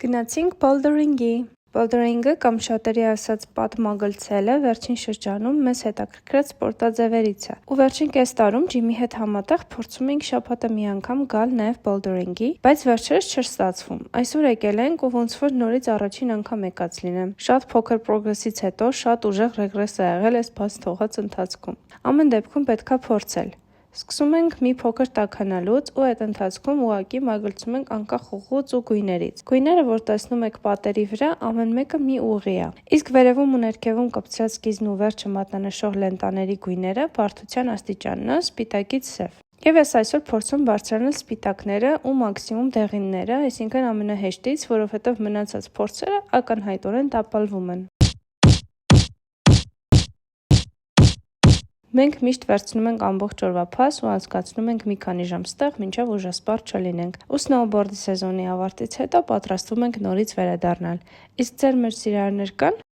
Գնացինք բոլդերինգի։ Բոլդերինգը կամ շատերի ասած պատմագլցելը վերջին շրջանում մեզ հետաքրքրած սպորտաձևերից է։ Ու վերջին կես տարում ջիմի հետ համատեղ փորձում էինք շաբաթը մի անգամ գալ նաև բոլդերինգի, բայց վերջերս չէր ստացվում։ Այսօր եկել ենք ու ոնց որ նորից առաջին անգամ եկած լինեմ։ Շատ փոքր պրոգրեսից հետո շատ ուժեղ ռեգրես ա եղել այս բաց թողած ընթացքում։ Ամեն դեպքում պետքա փորձել։ Սկսում ենք մի փոքր տաքանալուց ու այդ ընթացքում ուղղակի մագլցում ենք անկախ ուղուց ու գույներից։ Գույները, որ տեսնում եք պատերի վրա, ամեն մեկը մի ուղի է։ Իսկ վերևում ու ներքևում կպցրած սկիզն ու վերջը մատնանշող լենտաների գույները բարդության աստիճանն է սպիտակից սև։ Եվ ես այսօր փորձում բարձրանալ սպիտակները ու մաքսիմում դեղինները, այսինքն ամենահեշտից, որովհետև մնացած փորձերը ակնհայտորեն տապալվում են։ Մենք միշտ վերցնում ենք ամբողջ օրվա փաս ու անցկացնում ենք մի քանի ժամ ստեղ, մինչև ուժասպառ չլինենք։ Ու սնոուբորդի սեզոնի ավարտից հետո պատրաստվում ենք նորից վերադառնալ։ Իսկ ձեր մեր սիրահարներ կան։